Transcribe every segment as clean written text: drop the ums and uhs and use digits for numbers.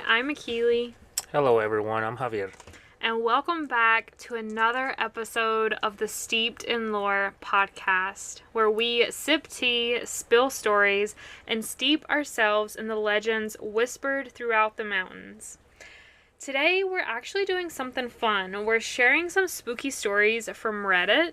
I'm Akili. Hello everyone, I'm Javier. And welcome back to another episode of the Steeped in Lore podcast, where we sip tea, spill stories, and steep ourselves in the legends whispered throughout the mountains. Today, we're actually doing something fun. We're sharing some spooky stories from Reddit.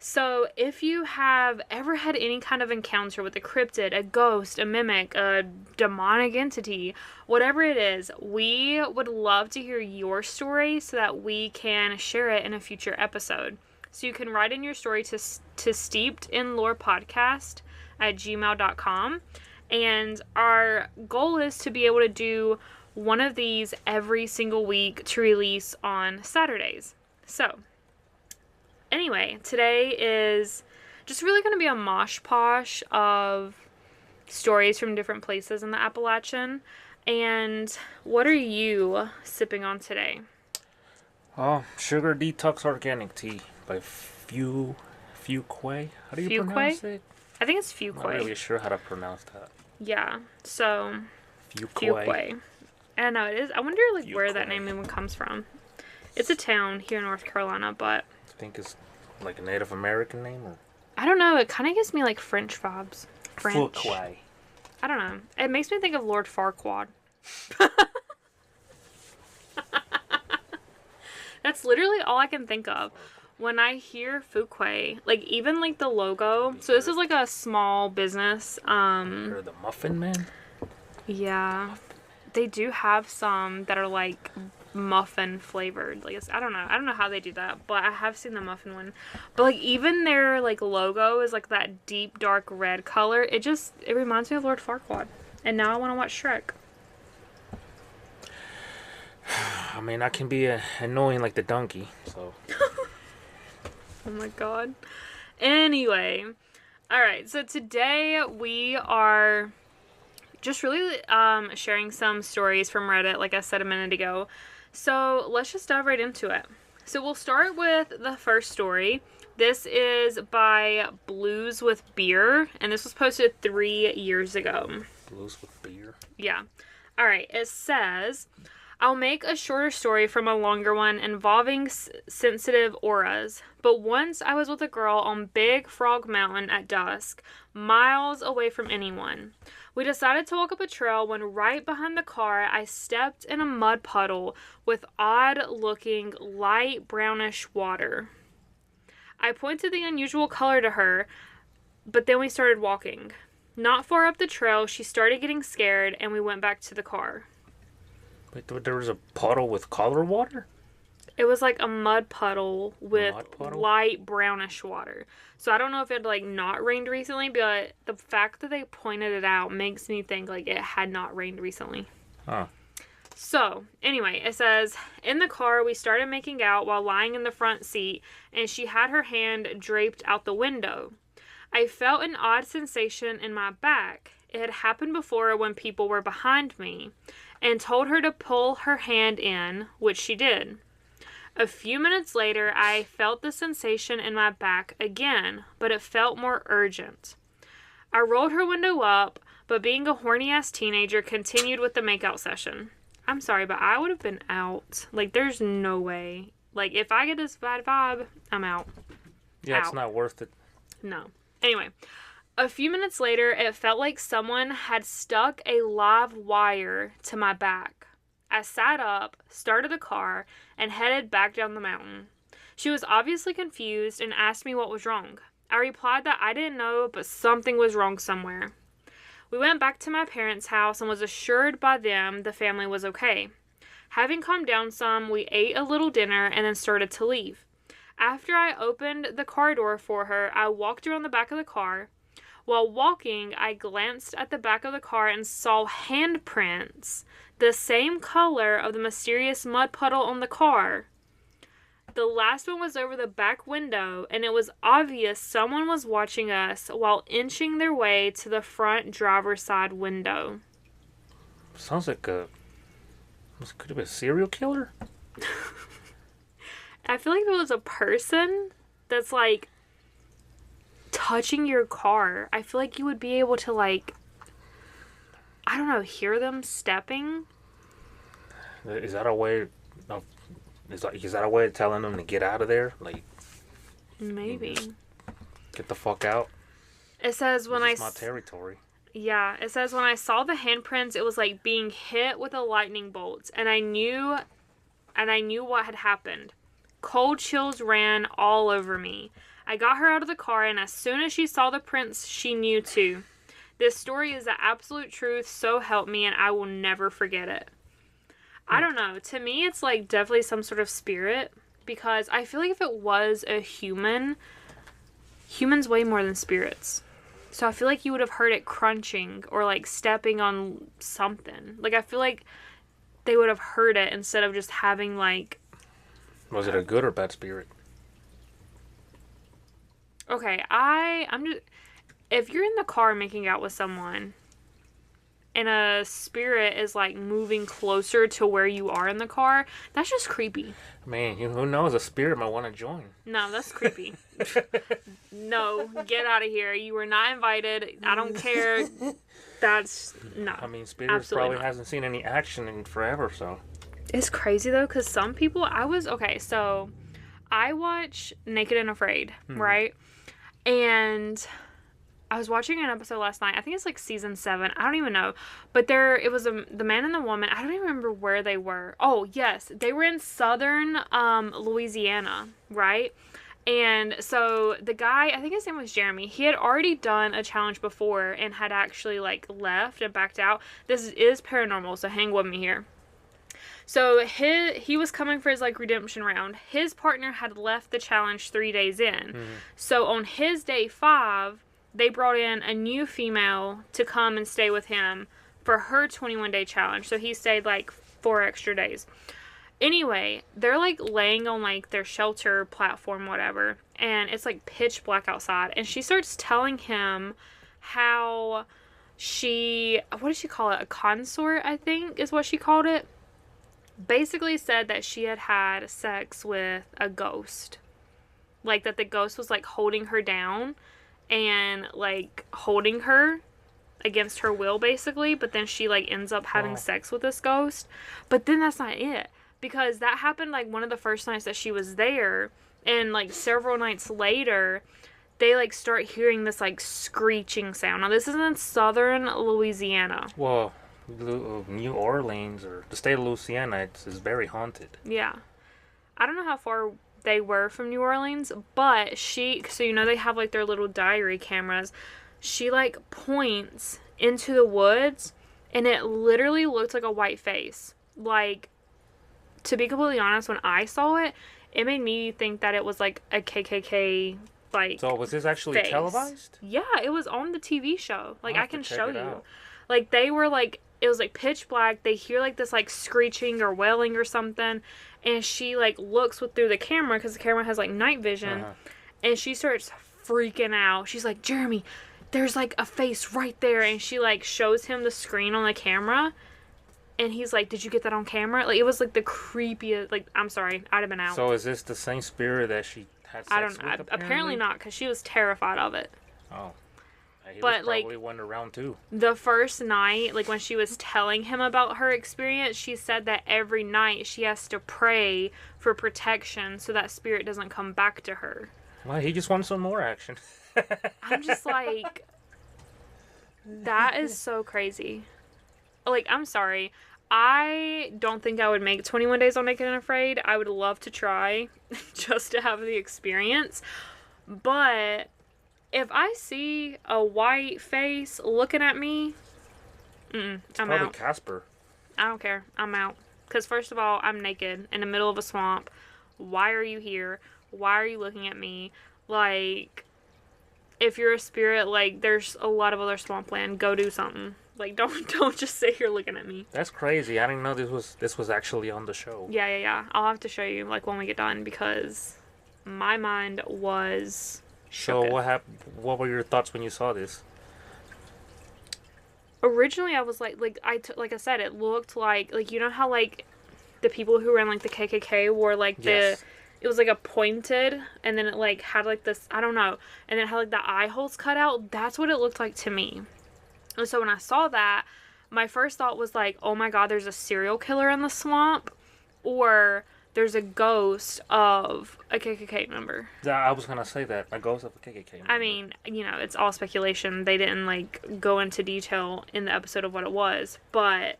So, if you have ever had any kind of encounter with a cryptid, a ghost, a mimic, a demonic entity, whatever it is, we would love to hear your story so that we can share it in a future episode. So, you can write in your story to SteepedinLorePodcast at gmail.com. And our goal is to be able to do one of these every single week to release on Saturdays. So, anyway, today is just really going to be a mosh posh of stories from different places in the Appalachian. And what are you sipping on today? Oh, Sugar Detox Organic Tea by Fuquay. How do you pronounce it? I think it's Fuquay. I'm not really sure how to pronounce that. Yeah, so Fuquay. I don't know, it is. I wonder where that name even comes from. It's a town here in North Carolina, but I think it's like a Native American name, or I don't know. It kind of gives me like French vibes. French. Fuquay. I don't know. It makes me think of Lord Farquaad. That's literally all I can think of when I hear Fuquay. Like even like the logo. So this is like a small business. Or the Muffin Man. Yeah, they do have some that are like muffin flavored. Like I don't know how they do that, but I have seen the muffin one. But like even their like logo is like that deep dark red color. It reminds me of Lord Farquaad. And now I want to watch Shrek. I mean, I can be annoying like the donkey, so. Oh my god. Anyway, alright, so today we are just really sharing some stories from Reddit, like I said a minute ago. So let's just dive right into it. So we'll start with the first story. This is by Blues with Beer, and this was posted 3 years ago. Blues with Beer? Yeah. Alright, it says, I'll make a shorter story from a longer one involving sensitive auras. But once I was with a girl on Big Frog Mountain at dusk, miles away from anyone. We decided to walk up a trail when right behind the car I stepped in a mud puddle with odd-looking light brownish water. I pointed the unusual color to her, but then we started walking. Not far up the trail, she started getting scared and we went back to the car. Wait, there was a puddle with color water? It was like a mud puddle with light brownish water. So I don't know if it like not rained recently, but the fact that they pointed it out makes me think like it had not rained recently. Huh. So anyway, it says, in the car we started making out while lying in the front seat and she had her hand draped out the window. I felt an odd sensation in my back. It had happened before when people were behind me, and told her to pull her hand in, which she did. A few minutes later, I felt the sensation in my back again, but it felt more urgent. I rolled her window up, but being a horny-ass teenager, continued with the makeout session. I'm sorry, but I would have been out. Like, there's no way. Like, if I get this bad vibe, I'm out. Yeah, It's not worth it. No. Anyway, a few minutes later, it felt like someone had stuck a live wire to my back. I sat up, started the car, and headed back down the mountain. She was obviously confused and asked me what was wrong. I replied that I didn't know, but something was wrong somewhere. We went back to my parents' house and was assured by them the family was okay. Having calmed down some, we ate a little dinner and then started to leave. After I opened the car door for her, I walked around the back of the car. While walking, I glanced at the back of the car and saw handprints, the same color of the mysterious mud puddle on the car. The last one was over the back window, and it was obvious someone was watching us while inching their way to the front driver's side window. Sounds like could have been a serial killer? I feel like if it was a person that's like touching your car, I feel like you would be able to like, I don't know, hear them stepping. Is that a way of is that a way of telling them to get out of there? Like, Maybe. Get the fuck out. It says when This is my territory. Yeah, it says when I saw the handprints, it was like being hit with a lightning bolt, and I knew what had happened. Cold chills ran all over me. I got her out of the car, and as soon as she saw the prints, she knew too. This story is the absolute truth, so help me, and I will never forget it. I don't know. To me, it's like definitely some sort of spirit, because I feel like if it was a human, humans weigh more than spirits. So I feel like you would have heard it crunching or like stepping on something. Like I feel like they would have heard it instead of just having like... Was it a good or bad spirit? Okay, I'm just... If you're in the car making out with someone and a spirit is like moving closer to where you are in the car, that's just creepy. Man, who knows? A spirit might want to join. No, that's creepy. No, get out of here. You were not invited. I don't care. That's... No. I mean, spirits probably hasn't seen any action in forever, so... It's crazy, though, because some people... Okay, so I watch Naked and Afraid, right? And I was watching an episode last night. I think it's like season 7. I don't even know. But it was the man and the woman. I don't even remember where they were. Oh, yes. They were in southern Louisiana, right? And so the guy, I think his name was Jeremy, he had already done a challenge before and had actually like left and backed out. This is paranormal, so hang with me here. So he was coming for his like redemption round. His partner had left the challenge 3 days in. So on his day 5, they brought in a new female to come and stay with him for her 21-day challenge. So he stayed like 4 extra days. Anyway, they're like laying on like their shelter platform, whatever, and it's like pitch black outside. And she starts telling him how what did she call it? A consort, I think is what she called it. Basically said that she had had sex with a ghost. Like that the ghost was like holding her down and like holding her against her will basically. But then she like ends up having sex with this ghost. But then that's not it. Because that happened, like, one of the first nights that she was there. And, like, several nights later, they, like, start hearing this, like, screeching sound. Now, this is in southern Louisiana. Well, New Orleans, or the state of Louisiana, is very haunted. Yeah. I don't know how far they were from New Orleans, but so, you know, they have, like, their little diary cameras. She, like, points into the woods, and it literally looked like a white face. Like... To be completely honest, when I saw it, it made me think that it was like a KKK like. So was this actually televised? Yeah, it was on the TV show. Like I can show you. Like they were like it was like pitch black. They hear like this like screeching or wailing or something, and she like looks through the camera because the camera has like night vision, and she starts freaking out. She's like, Jeremy, there's like a face right there, and she like shows him the screen on the camera. And he's like, did you get that on camera? Like, it was, like, the creepiest... Like, I'm sorry. I'd have been out. So, is this the same spirit that she had sex with, apparently not, because she was terrified of it. Oh. He but, was probably one around, too. The first night, like, when she was telling him about her experience, she said that every night she has to pray for protection so that spirit doesn't come back to her. Well, he just wants some more action. I'm just like... That is so crazy. Like, I'm sorry. I don't think I would make 21 Days on Naked and Afraid. I would love to try just to have the experience. But if I see a white face looking at me, I'm probably out. Casper. I don't care. I'm out. Because first of all, I'm naked in the middle of a swamp. Why are you here? Why are you looking at me? Like, if you're a spirit, like, there's a lot of other swampland. Go do something. Like, don't just sit here looking at me. That's crazy. I didn't know this was actually on the show. Yeah. I'll have to show you, like, when we get done, because my mind was shook. So what were your thoughts when you saw this? Originally, I was like I said, it looked like, you know how, like, the people who ran, like, the KKK wore, like, yes. It was, like, a pointed, and then it, like, had, like, this, I don't know, and then it had, like, the eye holes cut out. That's what it looked like to me. And so when I saw that, my first thought was like, oh my God, there's a serial killer in the swamp, or there's a ghost of a KKK member. Yeah, I was gonna say that. A ghost of a KKK member. I mean, you know, it's all speculation. They didn't, like, go into detail in the episode of what it was, but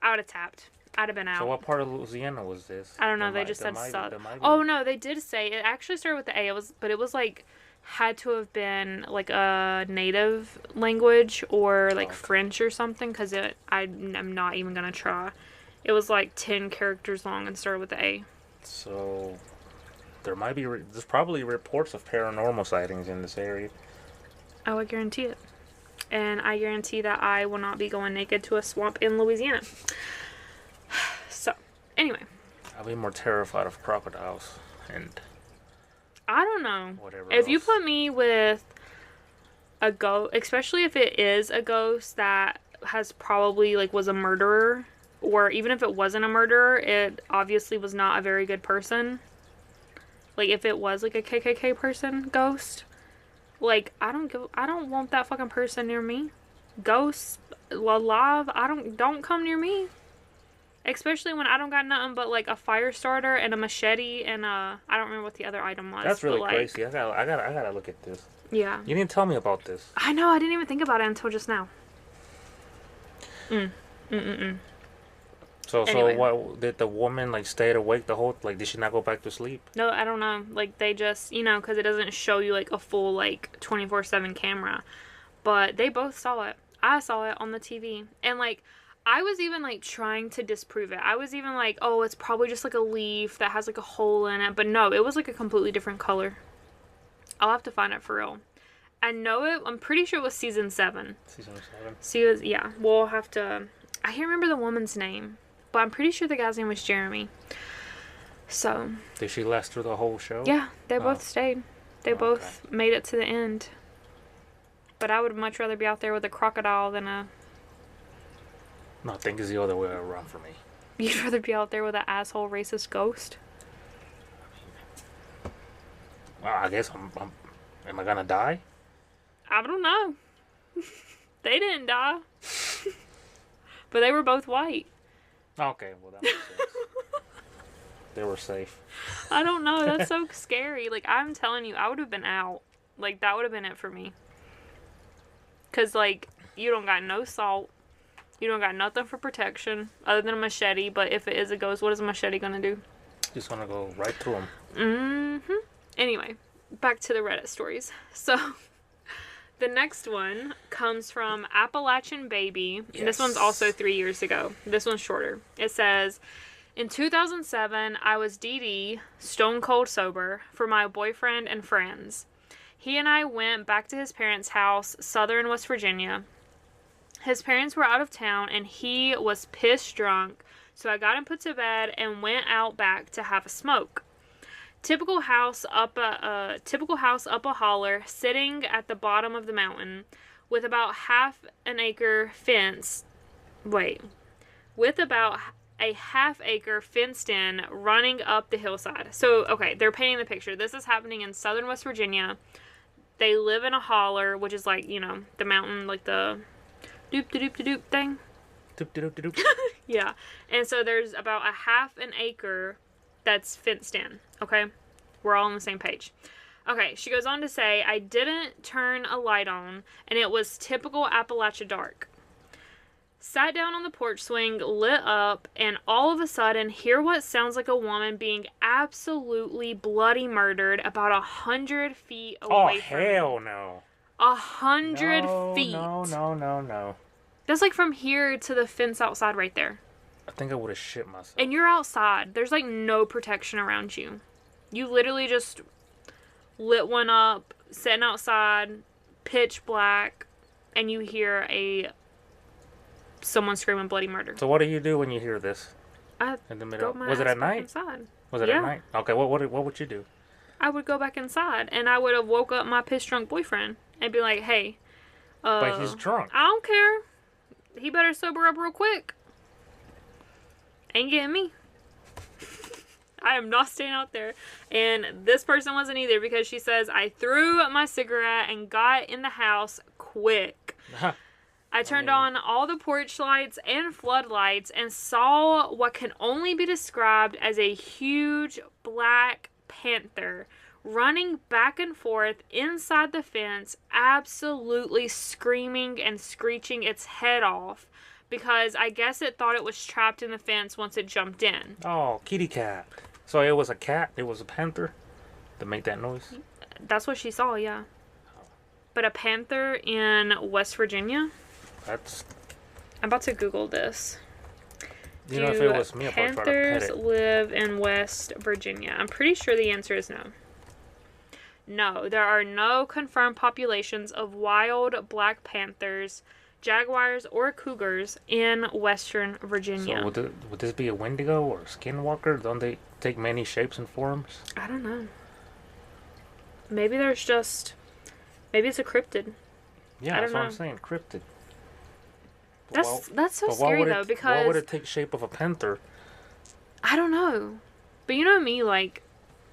I would have tapped. I'd have been out. So what part of Louisiana was this? I don't know. They just said south. Oh, no, they did say, it actually started with the A. But it was, like, had to have been, like, a native language or, like, French or something, because I'm not even going to try. It was, like, 10 characters long and started with the A. So, there's probably reports of paranormal sightings in this area. Oh, I guarantee it. And I guarantee that I will not be going naked to a swamp in Louisiana. So, anyway. I'll be more terrified of crocodiles and... I don't know. Whatever if else. you put me with a ghost, especially if it is a ghost that has probably, like, was a murderer, or even if it wasn't a murderer, it obviously was not a very good person. Like, if it was, like, a KKK person ghost, like, I don't want that fucking person near me. Ghosts alive, don't come near me. Especially when I don't got nothing but, like, a fire starter and a machete and I don't remember what the other item was. That's really like, crazy. I gotta look at this. Yeah. You didn't tell me about this. I know. I didn't even think about it until just now. So Anyway. what did the woman, like, stay awake the whole, like, did she not go back to sleep? No, I don't know. Like, they just, you know, because it doesn't show you, like, a full, like, 24/7 camera. But they both saw it. I saw it on the TV. And, like, I was even, like, trying to disprove it. I was even like, oh, it's probably just, like, a leaf that has, like, a hole in it. But no, it was, like, a completely different color. I'll have to find it for real. I know it. I'm pretty sure it was season 7. Season 7? Yeah. We'll have to... I can't remember the woman's name. But I'm pretty sure the guy's name was Jeremy. So... Did she last through the whole show? Yeah. They both stayed. They both made it to the end. But I would much rather be out there with a crocodile than a... No, I think it's the other way around for me. You'd rather be out there with an asshole racist ghost? Well, I guess am I gonna die? I don't know. They didn't die. But they were both white. Okay, well that makes sense. They were safe. I don't know. That's so scary. Like, I'm telling you, I would have been out. Like, that would have been it for me. Because, like, you don't got no salt. You don't got nothing for protection other than a machete. But if it is a ghost, what is a machete going to do? Just gonna go right through them. Mm-hmm. Anyway, back to the Reddit stories. So, the next one comes from Appalachian Baby. Yes. And this one's also 3 years ago. This one's shorter. It says, in 2007, I was DD, stone cold sober, for my boyfriend and friends. He and I went back to his parents' house, southern West Virginia. His parents were out of town, and he was piss drunk, so I got him put to bed and went out back to have a smoke. Typical house up a holler, sitting at the bottom of the mountain, with about with about a half acre fenced in, running up the hillside. So, okay, they're painting the picture. This is happening in southern West Virginia. They live in a holler, which is like, you know, the mountain, like the doop-de-doop-de-doop thing. Doop-de-doop-de-doop. Yeah. And so there's about a half an acre that's fenced in. Okay? We're all on the same page. Okay, she goes on to say, I didn't turn a light on, and it was typical Appalachia dark. Sat down on the porch swing, lit up, and all of a sudden hear what sounds like a woman being absolutely bloody murdered about 100 feet away from me. Oh, hell no. 100 feet. No. That's like from here to the fence outside right there. I think I would have shit myself. And you're outside. There's like no protection around you. You literally just lit one up, sitting outside, pitch black, and you hear someone screaming bloody murder. So what do you do when you hear this? In the middle. Was it at night? Inside. Was it at night? Okay, what would you do? I would go back inside, and I would have woke up my piss drunk boyfriend and be like, hey, but he's drunk. I don't care. He better sober up real quick. Ain't getting me. I am not staying out there. And this person wasn't either, because she says, I threw my cigarette and got in the house quick. I turned on all the porch lights and floodlights and saw what can only be described as a huge black panther running back and forth inside the fence, absolutely screaming and screeching its head off because I guess it thought it was trapped in the fence once it jumped in. Oh, kitty cat. So it was a cat, it was a panther that made that noise? That's what she saw, yeah. But a panther in West Virginia? That's... I'm about to Google this. You know, if it was me, I'd probably try to pet Panthers it. live in West Virginia? I'm pretty sure the answer is no. No, there are no confirmed populations of wild black panthers, jaguars, or cougars in Western Virginia. So would this be a Wendigo or a skinwalker? Don't they take many shapes and forms? I don't know. Maybe it's a cryptid. Yeah, that's what I'm saying, cryptid. That's so scary though, because why would it take shape of a panther? I don't know. But you know me, like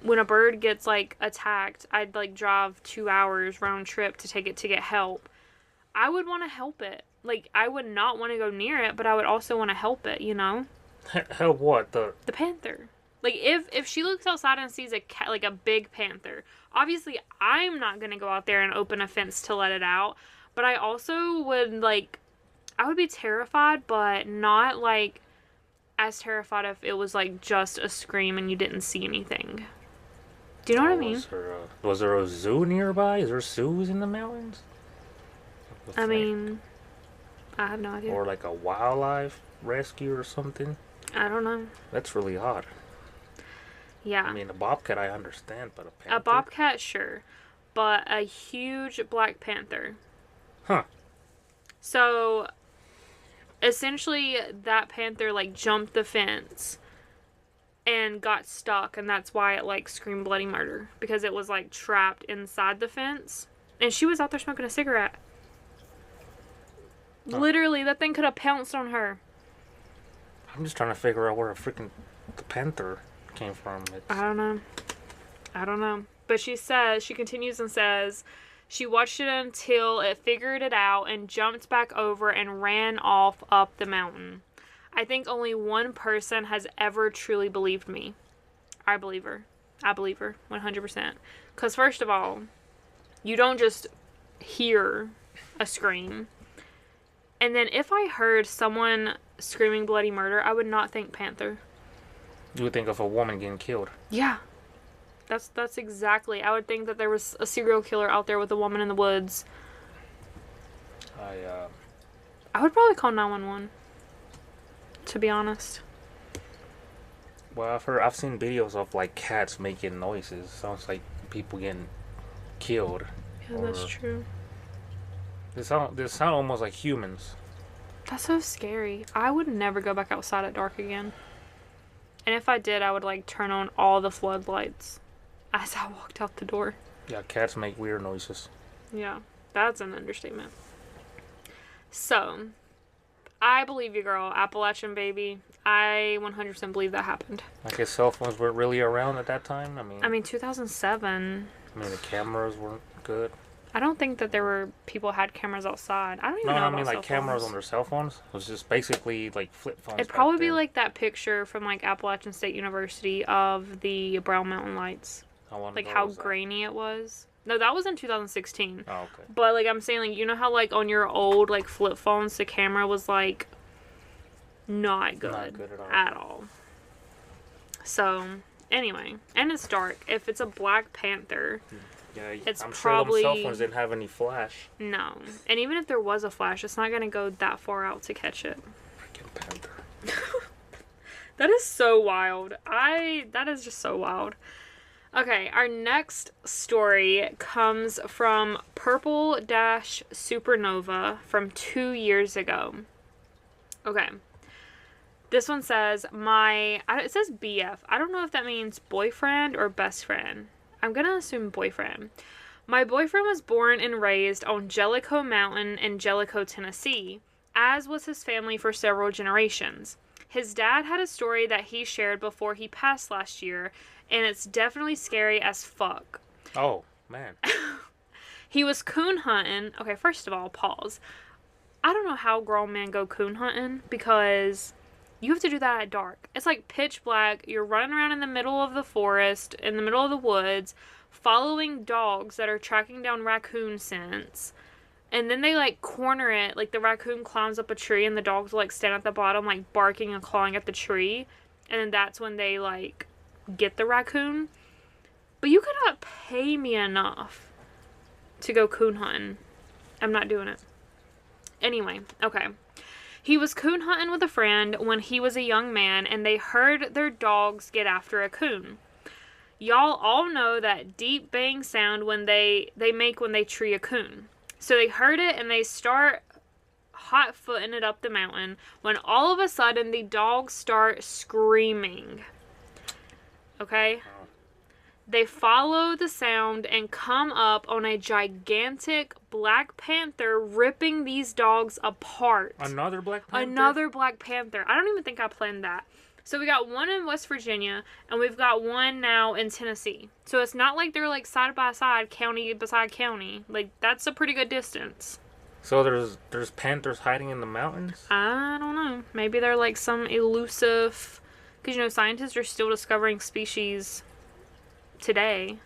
when a bird gets like attacked, I'd like drive 2 hours round trip to take it to get help. I would want to help it. Like I would not want to go near it, but I would also want to help it, you know? Help what? The panther. Like if she looks outside and sees a cat, like a big panther, obviously I'm not going to go out there and open a fence to let it out, but I also would I would be terrified, but not like as terrified if it was like just a scream and you didn't see anything. Do you know what I mean? Was there a zoo nearby? Is there zoos in the mountains? I mean, I have no idea. Or like a wildlife rescue or something? I don't know. That's really odd. Yeah. I mean, a bobcat I understand, but a panther? A bobcat, sure. But a huge black panther. Huh. So, essentially, that panther, like, jumped the fence and got stuck, and that's why it, like, screamed bloody murder. Because it was, like, trapped inside the fence. And she was out there smoking a cigarette. Huh. Literally, that thing could have pounced on her. I'm just trying to figure out where the panther came from. I don't know. But she continues and says, she watched it until it figured it out and jumped back over and ran off up the mountain. I think only one person has ever truly believed me. I believe her. 100%. Because first of all, you don't just hear a scream. And then if I heard someone screaming bloody murder, I would not think panther. You would think of a woman getting killed. Yeah. That's exactly. I would think that there was a serial killer out there with a woman in the woods. I would probably call 911. To be honest. Well, I've seen videos of like cats making noises. Sounds like people getting killed. Yeah, that's true. They sound almost like humans. That's so scary. I would never go back outside at dark again. And if I did, I would like turn on all the floodlights as I walked out the door. Yeah, cats make weird noises. Yeah, that's an understatement. So, I believe you, girl. Appalachian baby. I 100% believe that happened. I guess cell phones weren't really around at that time. I mean 2007. I mean, the cameras weren't good. I don't think that there were people had cameras outside. I don't even know about like cell cameras phones. on their cell phones. It was just basically like flip phones. It'd probably be like that picture from like Appalachian State University of the Brown Mountain Lights. Like how grainy it was. No, that was in 2016. Oh, okay. But like I'm saying, like you know how like on your old like flip phones the camera was like not good at all. So anyway, and it's dark. If it's a black panther. Yeah, it's I'm probably sure them cell phones didn't have any flash. No. And even if there was a flash, it's not going to go that far out to catch it. Freaking panther. That is so wild. That is just so wild. Okay, our next story comes from Purple-Supernova from 2 years ago. Okay. This one says, it says BF. I don't know if that means boyfriend or best friend. I'm going to assume boyfriend. My boyfriend was born and raised on Jellicoe Mountain in Jellicoe, Tennessee, as was his family for several generations. His dad had a story that he shared before he passed last year, and it's definitely scary as fuck. Oh, man. He was coon hunting. Okay, first of all, pause. I don't know how grown men go coon hunting because you have to do that at dark. It's like pitch black. You're running around in the middle of the forest, in the middle of the woods, following dogs that are tracking down raccoon scents. And then they, like, corner it. Like, the raccoon climbs up a tree and the dogs will, like, stand at the bottom, like, barking and clawing at the tree. And then that's when they, like, get the raccoon. But you could not pay me enough to go coon hunting. I'm not doing it. Anyway, okay. He was coon hunting with a friend when he was a young man, and they heard their dogs get after a coon. Y'all all know that deep baying sound when they make when they tree a coon. So they heard it, and they start hot-footing it up the mountain, when all of a sudden the dogs start screaming. Okay? They follow the sound and come up on a gigantic black panther ripping these dogs apart. Another black panther? Another black panther. I don't even think I planned that. So we got one in West Virginia, and we've got one now in Tennessee. So it's not like they're, like, side by side, county beside county. Like, that's a pretty good distance. So there's panthers hiding in the mountains? I don't know. Maybe they're, like, some elusive... Because, you know, scientists are still discovering species today.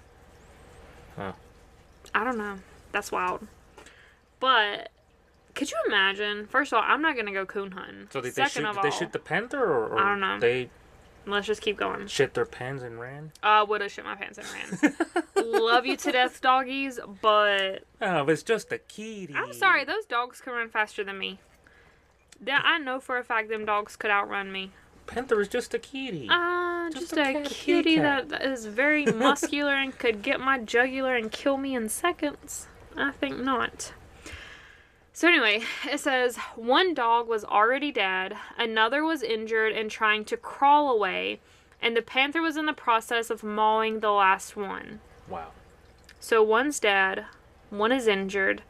Huh. I don't know. That's wild. But could you imagine? First of all, I'm not gonna go coon hunting. So did Second they shoot the panther, or I don't know. They let's just keep going. shit their pants and ran? I would have shit my pants and ran. Love you to death, doggies, but Oh, it's just a kitty. I'm sorry. Those dogs can run faster than me. I know for a fact them dogs could outrun me. Panther is just a kitty. Just a kitty that is very muscular and could get my jugular and kill me in seconds. I think not. So anyway, it says, one dog was already dead, another was injured and trying to crawl away, and the panther was in the process of mauling the last one. Wow. So one's dead, one is injured,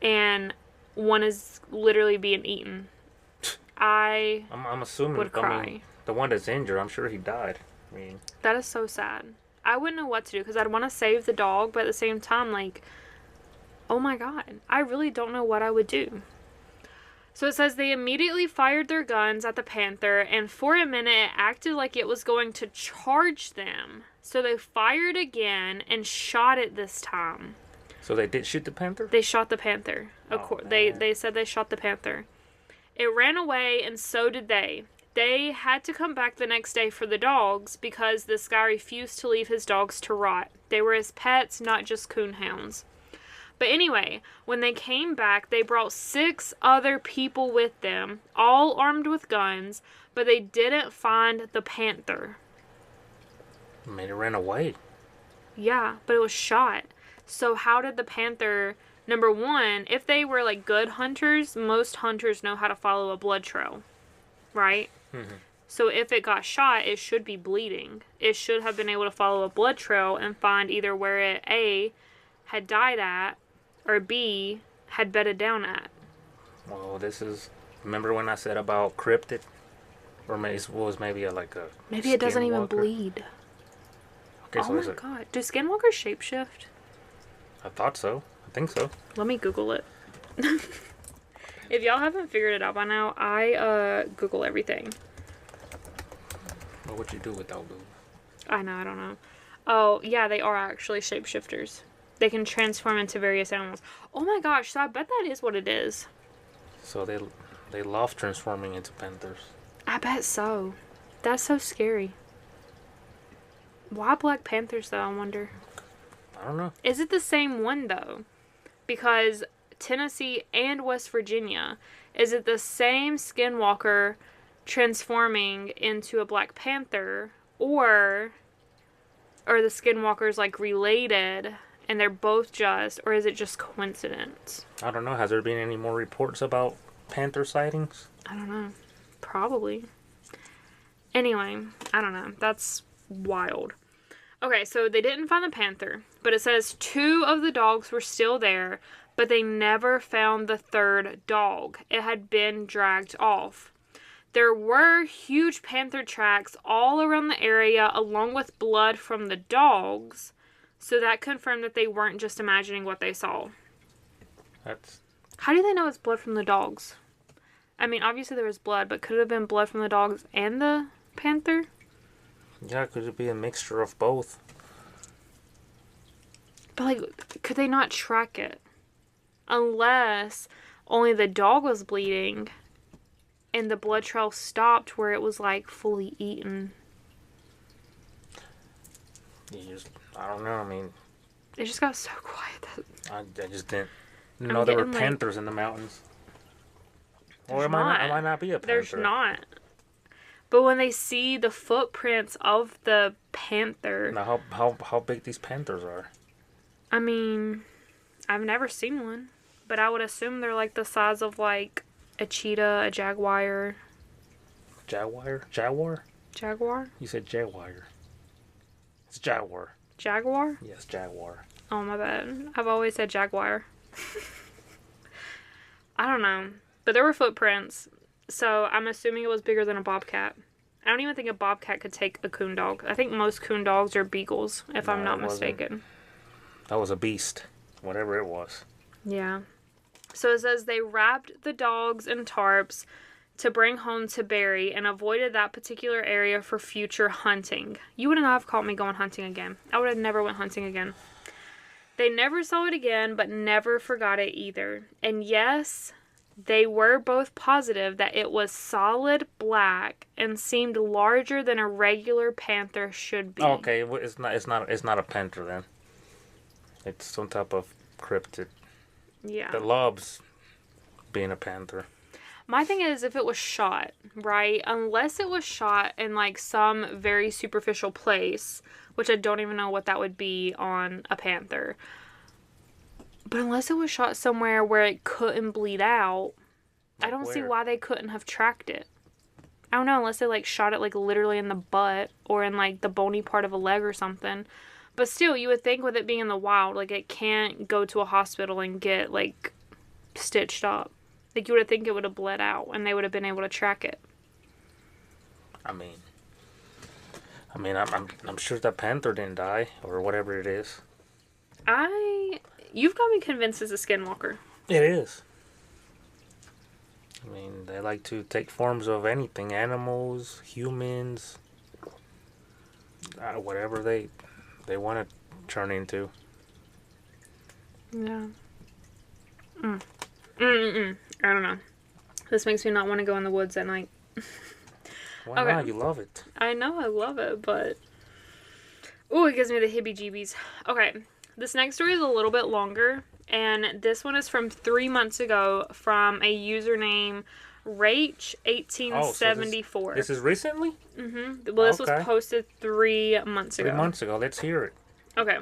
and one is literally being eaten. I'm assuming would cry. I mean, the one that's injured, I'm sure he died. I mean, that is so sad. I wouldn't know what to do because I'd want to save the dog, but at the same time, like, oh my god, I really don't know what I would do. So it says they immediately fired their guns at the panther, and for a minute it acted like it was going to charge them. So they fired again and shot it this time. So they did shoot the panther? They shot the panther. They They said they shot the panther. It ran away, and so did they. They had to come back the next day for the dogs because this guy refused to leave his dogs to rot. They were his pets, not just coonhounds. But anyway, when they came back, they brought 6 other people with them, all armed with guns, but they didn't find the panther. I mean, it ran away. Yeah, but it was shot. So how did the panther... Number one, if they were, like, good hunters, most hunters know how to follow a blood trail, right? Mm-hmm. So if it got shot, it should be bleeding. It should have been able to follow a blood trail and find either where it, A, had died at, or B, had bedded down at. Well, this is... Remember when I said about cryptid? Or maybe it was maybe like a Maybe it doesn't even skinwalker? bleed. Okay, Oh so my is it... god. Do skinwalkers shapeshift? I thought so. I think so. Let me Google it. If y'all haven't figured it out by now, I Google everything. What would you do without Google? I know, I don't know. Oh, yeah, they are actually shapeshifters. They can transform into various animals. Oh my gosh, so I bet that is what it is. So they love transforming into panthers. I bet so. That's so scary. Why Black Panthers, though, I wonder? I don't know. Is it the same one, though? Because Tennessee and West Virginia, is it the same skinwalker transforming into a Black Panther, or are the skinwalkers, like, related and they're both just, or is it just coincidence? I don't know. Has there been any more reports about panther sightings? I don't know. Probably. Anyway, I don't know. That's wild. Okay, so they didn't find the panther, but it says 2 of the dogs were still there, but they never found the 3rd dog. It had been dragged off. There were huge panther tracks all around the area, along with blood from the dogs, so that confirmed that they weren't just imagining what they saw. That's How do they know it's blood from the dogs? I mean, obviously there was blood, but could it have been blood from the dogs and the panther? Yeah, could it be a mixture of both? But, like, could they not track it? Unless only the dog was bleeding and the blood trail stopped where it was, like, fully eaten. I don't know, I mean... It just got so quiet. I just didn't know there were panthers in the mountains. Or it might not be a panther. There's not. But when they see the footprints of the panther... Now, how big these panthers are? I mean, I've never seen one. But I would assume they're, like, the size of, like, a cheetah, a jaguar. Jaguar? Jaguar? Jaguar? You said jaguar. It's jaguar. Jaguar? Yes, jaguar. Oh, my bad. I've always said jaguar. I don't know. But there were footprints, so I'm assuming it was bigger than a bobcat. I don't even think a bobcat could take a coon dog. I think most coon dogs are beagles, if I'm not mistaken. That was a beast, whatever it was. Yeah. So it says they wrapped the dogs in tarps to bring home to bury and avoided that particular area for future hunting. You would not have caught me going hunting again. I would have never went hunting again. They never saw it again, but never forgot it either. And yes, they were both positive that it was solid black and seemed larger than a regular panther should be. Okay, it's not a panther then. It's some type of cryptid. Yeah. That loves being a panther. My thing is, if it was shot, right? Unless it was shot in, like, some very superficial place, which I don't even know what that would be on a panther. But unless it was shot somewhere where it couldn't bleed out, I don't see why they couldn't have tracked it. I don't know, unless they, like, shot it, like, literally in the butt or in, like, the bony part of a leg or something. But still, you would think with it being in the wild, like, it can't go to a hospital and get, like, stitched up. Like, you would think it would have bled out and they would have been able to track it. I mean, I'm sure that panther didn't die or whatever it is. You've got me convinced it's a skinwalker. It is. I mean, they like to take forms of anything. Animals, humans, whatever they want to turn into. Yeah. I don't know. This makes me not want to go in the woods at night. Why not? You love it. I know I love it, but... Ooh, it gives me the heebie-jeebies. Okay, this next story is a little bit longer, and this one is from 3 months ago from a username Rach1874. This is recently? Mm-hmm. Well, this was posted 3 months ago. 3 months ago. Let's hear it. Okay.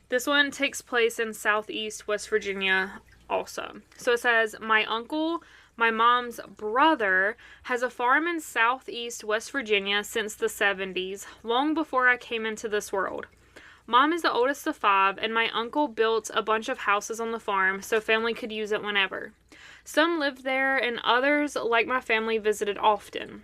This one takes place in southeast West Virginia also. So it says, my uncle, my mom's brother, has a farm in southeast West Virginia since the 70s, long before I came into this world. Mom is the oldest of 5, and my uncle built a bunch of houses on the farm so family could use it whenever. Some lived there, and others, like my family, visited often.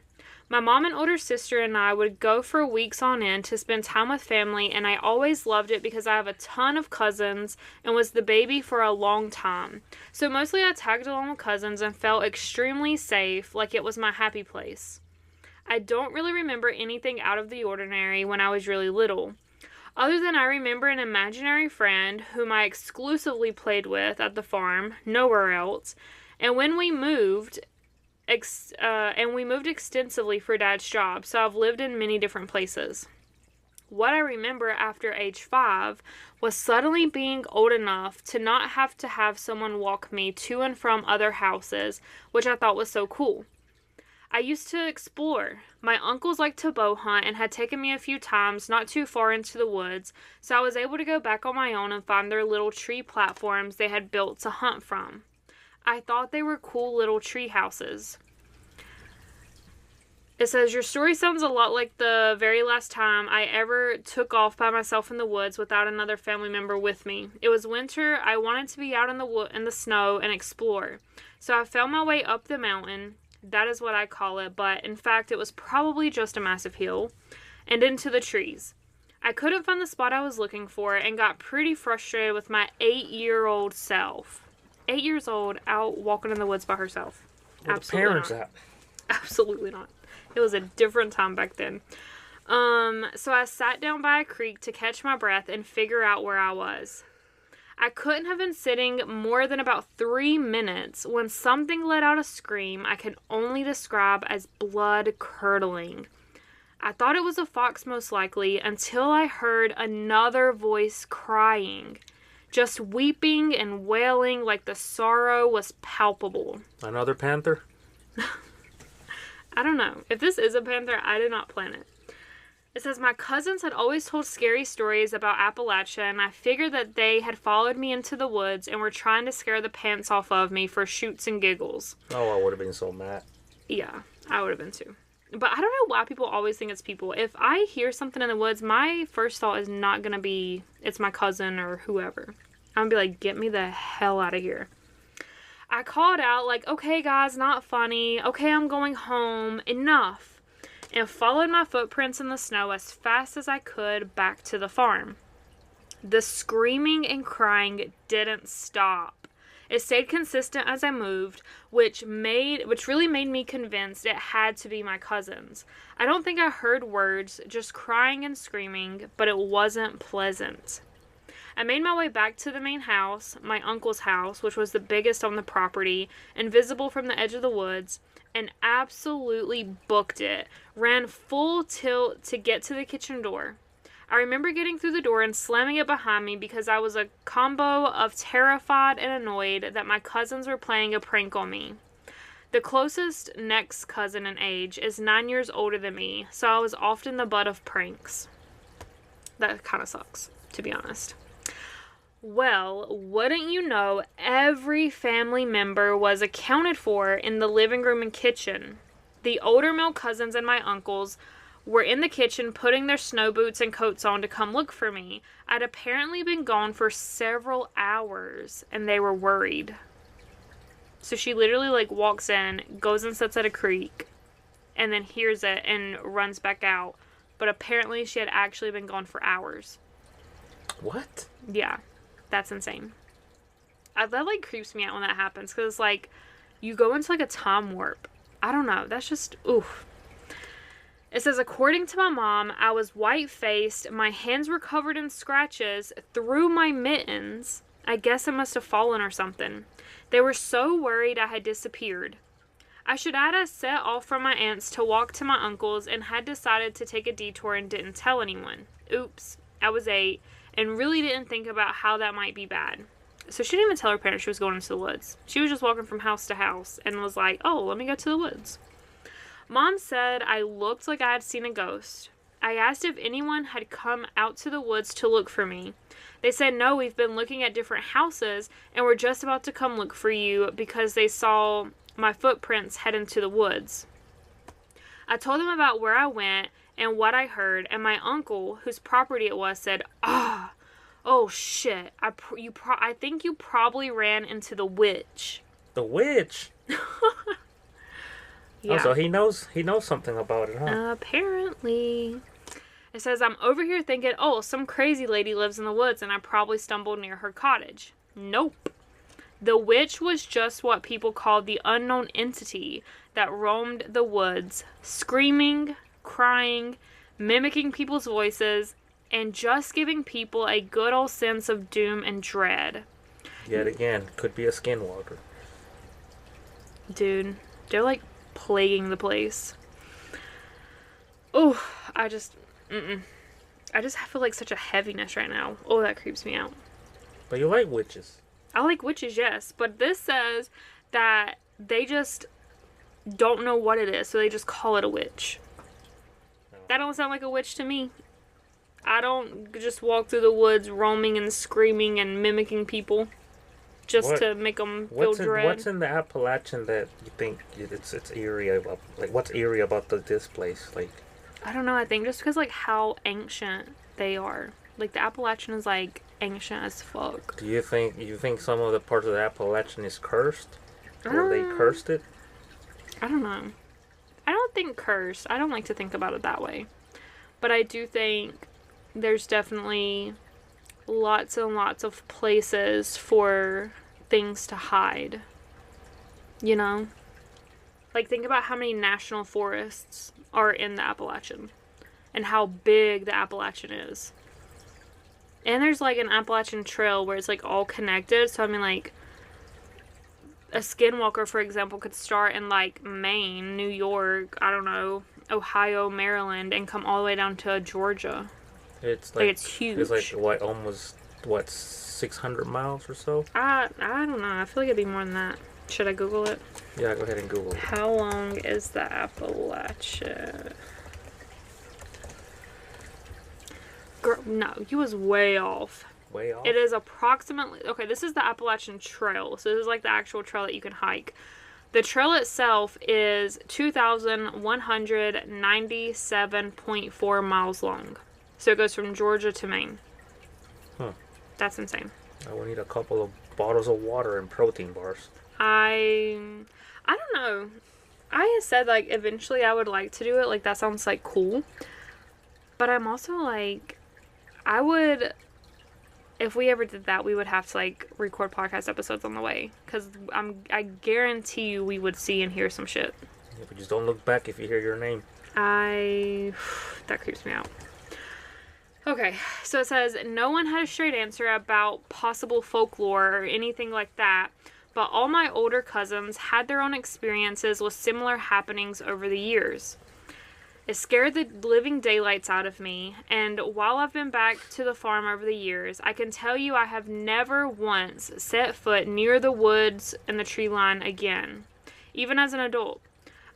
My mom and older sister and I would go for weeks on end to spend time with family, and I always loved it because I have a ton of cousins and was the baby for a long time. So mostly I tagged along with cousins and felt extremely safe, like it was my happy place. I don't really remember anything out of the ordinary when I was really little. Other than I remember an imaginary friend whom I exclusively played with at the farm, nowhere else, and when we moved... we moved extensively for Dad's job, so I've lived in many different places. What I remember after age 5 was suddenly being old enough to not have to have someone walk me to and from other houses, which I thought was so cool. I used to explore. My uncles liked to bow hunt and had taken me a few times not too far into the woods, so I was able to go back on my own and find their little tree platforms they had built to hunt from. I thought they were cool little tree houses. It says, your story sounds a lot like the very last time I ever took off by myself in the woods without another family member with me. It was winter. I wanted to be out in the snow and explore. So I found my way up the mountain. That is what I call it, but in fact it was probably just a massive hill, and into the trees. I couldn't find the spot I was looking for and got pretty frustrated with my 8-year-old self. 8 years old, out walking in the woods by herself. Where Absolutely the parents not. at? Absolutely not. It was a different time back then. So I sat down by a creek to catch my breath and figure out where I was. I couldn't have been sitting more than about 3 minutes when something let out a scream I can only describe as blood-curdling. I thought it was a fox most likely until I heard another voice crying, just weeping and wailing like the sorrow was palpable. Another panther? I don't know. If this is a panther, I did not plan it. It says, my cousins had always told scary stories about Appalachia, and I figured that they had followed me into the woods and were trying to scare the pants off of me for shoots and giggles. Oh, I would have been so mad. Yeah, I would have been too. But I don't know why people always think it's people. If I hear something in the woods, my first thought is not going to be, it's my cousin or whoever. I'm going to be like, get me the hell out of here. I called out like, okay guys, not funny. Okay, I'm going home. Enough. And followed my footprints in the snow as fast as I could back to the farm. The screaming and crying didn't stop. It stayed consistent as I moved, which really made me convinced it had to be my cousins. I don't think I heard words, just crying and screaming, but it wasn't pleasant. I made my way back to the main house, my uncle's house, which was the biggest on the property and visible from the edge of the woods, and absolutely booked it. Ran full tilt to get to the kitchen door. I remember getting through the door and slamming it behind me because I was a combo of terrified and annoyed that my cousins were playing a prank on me. The closest next cousin in age is 9 years older than me, so I was often the butt of pranks. That kind of sucks, to be honest. Well, wouldn't you know, every family member was accounted for in the living room and kitchen. The older male cousins and my uncles were in the kitchen putting their snow boots and coats on to come look for me. I'd apparently been gone for several hours, and they were worried. So she literally, like, walks in, goes and sits at a creek, and then hears it and runs back out. But apparently she had actually been gone for hours. What? Yeah. That's insane. That, like, creeps me out when that happens. Because, like, you go into, like, a time warp. I don't know. That's just, oof. It says, according to my mom, I was white-faced. My hands were covered in scratches through my mittens. I guess I must have fallen or something. They were so worried I had disappeared. I should add I set off from my aunt's to walk to my uncle's and had decided to take a detour and didn't tell anyone. Oops. I was 8. And really didn't think about how that might be bad. So she didn't even tell her parents she was going into the woods. She was just walking from house to house and was like, oh, let me go to the woods. Mom said I looked like I had seen a ghost. I asked if anyone had come out to the woods to look for me. They said, no, we've been looking at different houses and we're just about to come look for you because they saw my footprints head into the woods. I told them about where I went and what I heard, and my uncle, whose property it was, said, oh shit, I think you probably ran into the witch. The witch? Yeah. Oh, so he knows something about it, huh? Apparently. It says, I'm over here thinking, oh, some crazy lady lives in the woods, and I probably stumbled near her cottage. Nope. The witch was just what people called the unknown entity that roamed the woods, screaming, crying, mimicking people's voices, and just giving people a good old sense of doom and dread. Yet again, could be a skinwalker. Dude, they're like plaguing the place. Oh, I just feel like such a heaviness right now. Oh, that creeps me out. But you like witches. I like witches, yes, but this says that they just don't know what it is, so they just call it a witch. That don't sound like a witch to me. I don't just walk through the woods roaming and screaming and mimicking people just to make them feel dread. What's in the Appalachian that you think it's eerie about? Like, what's eerie about this place? Like, I don't know. I think just because, like, how ancient they are. Like, the Appalachian is, like, ancient as fuck. Do you think some of the parts of the Appalachian is cursed? Or they cursed it? I don't know. I don't think cursed. I don't like to think about it that way. But I do think there's definitely lots and lots of places for things to hide. You know? Like, think about how many national forests are in the Appalachian and how big the Appalachian is. And there's, like, an Appalachian Trail where it's, like, all connected. So, I mean, like, a skinwalker, for example, could start in, like, Maine, New York, I don't know, Ohio, Maryland, and come all the way down to Georgia. It's like it's huge. It's like, what, almost, 600 miles or so? I don't know. I feel like it'd be more than that. Should I Google it? Yeah, go ahead and Google it. How long is the Appalachia? Girl, no, you was way off. Way off? It is approximately... Okay, this is the Appalachian Trail. So this is like the actual trail that you can hike. The trail itself is 2,197.4 miles long. So it goes from Georgia to Maine. Huh. That's insane. I will need a couple of bottles of water and protein bars. I don't know. I had said, like, eventually I would like to do it. Like, that sounds, like, cool. But I'm also, like, I would... If we ever did that, we would have to, like, record podcast episodes on the way. Because I guarantee you we would see and hear some shit. Yeah, but just don't look back if you hear your name. That creeps me out. Okay, so it says, no one had a straight answer about possible folklore or anything like that, but all my older cousins had their own experiences with similar happenings over the years. It scared the living daylights out of me, and while I've been back to the farm over the years, I can tell you I have never once set foot near the woods and the tree line again, even as an adult.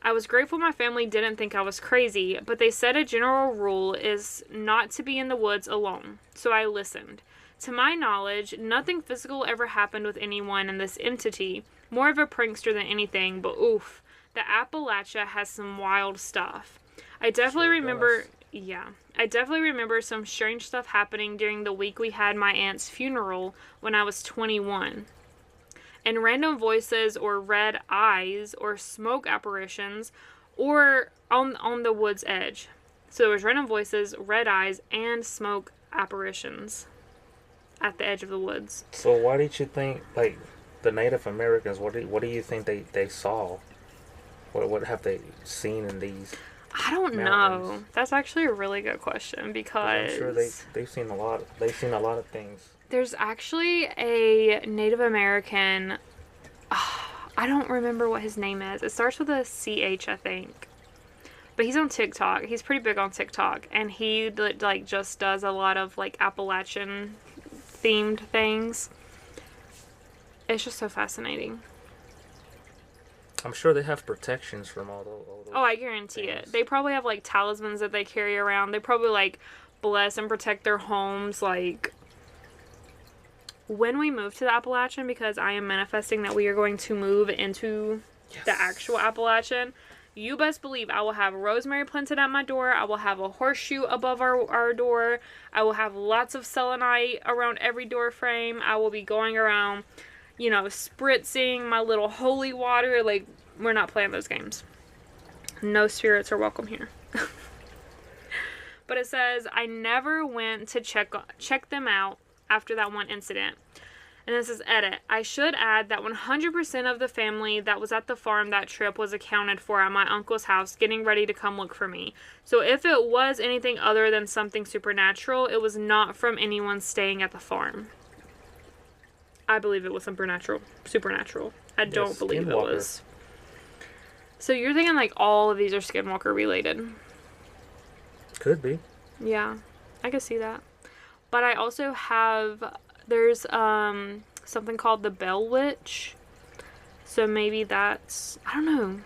I was grateful my family didn't think I was crazy, but they said a general rule is not to be in the woods alone, so I listened. To my knowledge, nothing physical ever happened with anyone in this entity, more of a prankster than anything, but oof, the Appalachia has some wild stuff. I definitely remember some strange stuff happening during the week we had my aunt's funeral when I was 21. And random voices or red eyes or smoke apparitions or on the wood's edge. So there was random voices, red eyes, and smoke apparitions at the edge of the woods. So why did you think, like, the Native Americans, what do you think they saw? What have they seen in these I don't mountains? know. That's actually a really good question because I'm sure they've seen a lot of things. There's actually a Native American, I don't remember what his name is. It starts with a CH, I think. But he's on TikTok. He's pretty big on TikTok. And he, like, just does a lot of, like, Appalachian themed things. It's just so fascinating. I'm sure they have protections from all those Oh, I guarantee things. it. They probably have, like, talismans that they carry around. They probably, like, bless and protect their homes, like... When we move to the Appalachian, because I am manifesting that we are going to move into the actual Appalachian, you best believe I will have rosemary planted at my door. I will have a horseshoe above our door. I will have lots of selenite around every door frame. I will be going around, you know, spritzing my little holy water. Like, we're not playing those games. No spirits are welcome here. But it says, I never went to check them out after that one incident. And this is edit. I should add that 100% of the family that was at the farm that trip was accounted for at my uncle's house getting ready to come look for me. So if it was anything other than something supernatural, it was not from anyone staying at the farm. I believe it was supernatural. I don't believe it was. So you're thinking like all of these are skinwalker related? Could be. Yeah, I could see that. But I also have, there's something called the Bell Witch. So maybe that's, I don't know.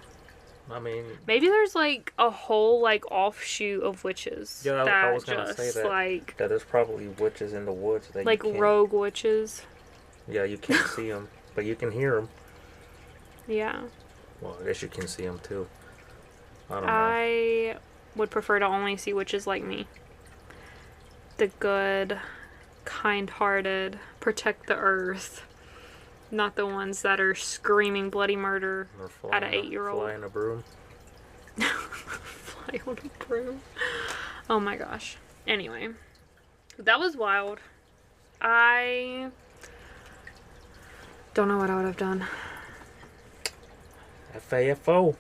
I mean, maybe there's like a whole like offshoot of witches. Yeah, I was gonna say that. Like, that there's probably witches in the woods that like rogue witches. Yeah, you can't see them, but you can hear them. Yeah. Well, I guess you can see them too. I don't know. I would prefer to only see witches like me. The good, kind-hearted, protect the earth. Not the ones that are screaming bloody murder at an 8-year-old. Fly in a broom. Fly on a broom. Oh my gosh. Anyway. That was wild. Don't know what I would have done. FAFO.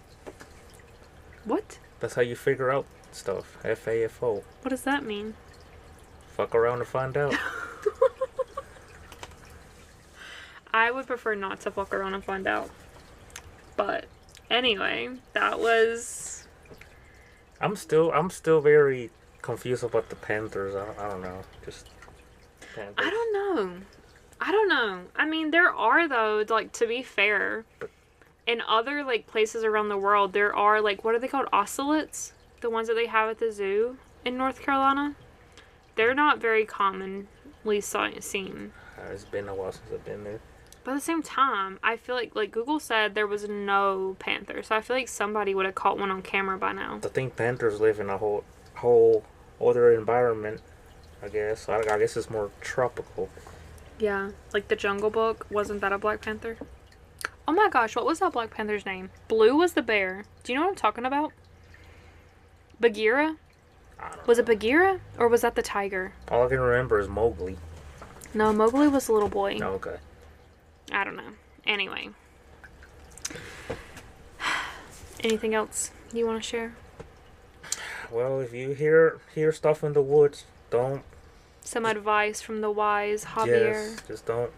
What? That's how you figure out stuff. FAFO. What does that mean? Fuck around and find out. I would prefer not to fuck around and find out. But anyway, that was... I'm still very confused about the Panthers. I don't know. Just Panthers. I don't know. I mean, there are, though, like, to be fair, in other, like, places around the world, there are, like, what are they called? Ocelots? The ones that they have at the zoo in North Carolina? They're not very commonly seen. It's been a while since I've been there. But at the same time, I feel like Google said there was no panther, so I feel like somebody would have caught one on camera by now. I think panthers live in a whole other environment, I guess. I guess it's more tropical. Yeah, like the Jungle Book. Wasn't that a Black Panther? Oh my gosh, what was that Black Panther's name? Blue was the bear. Do you know what I'm talking about? Bagheera? Was it Bagheera? Or was that the tiger? All I can remember is Mowgli. No, Mowgli was the little boy. Oh, okay. I don't know. Anyway. Anything else you want to share? Well, if you hear stuff in the woods, don't... Some advice from the wise Javier. Yes, just don't...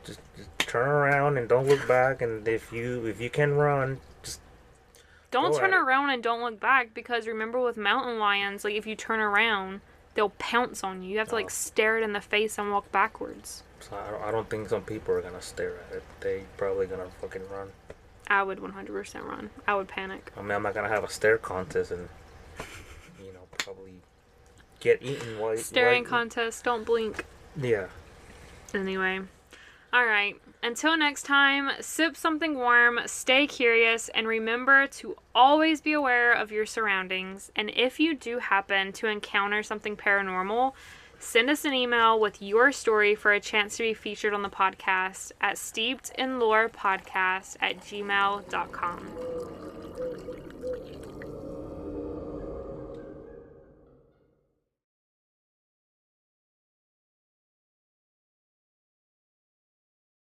Just turn around and don't look back, and if you can run, just... Don't turn around and don't look back, because remember with mountain lions, like, if you turn around, they'll pounce on you. You have to, like, stare it in the face and walk backwards. So I don't think some people are gonna stare at it. They probably gonna fucking run. I would 100% run. I would panic. I mean, I'm not gonna have a stare contest and, probably get eaten while... Staring contest, don't blink. Yeah. Anyway. Alright. Until next time, sip something warm, stay curious, and remember to always be aware of your surroundings. And if you do happen to encounter something paranormal, send us an email with your story for a chance to be featured on the podcast at SteepedinLorePodcast@gmail.com.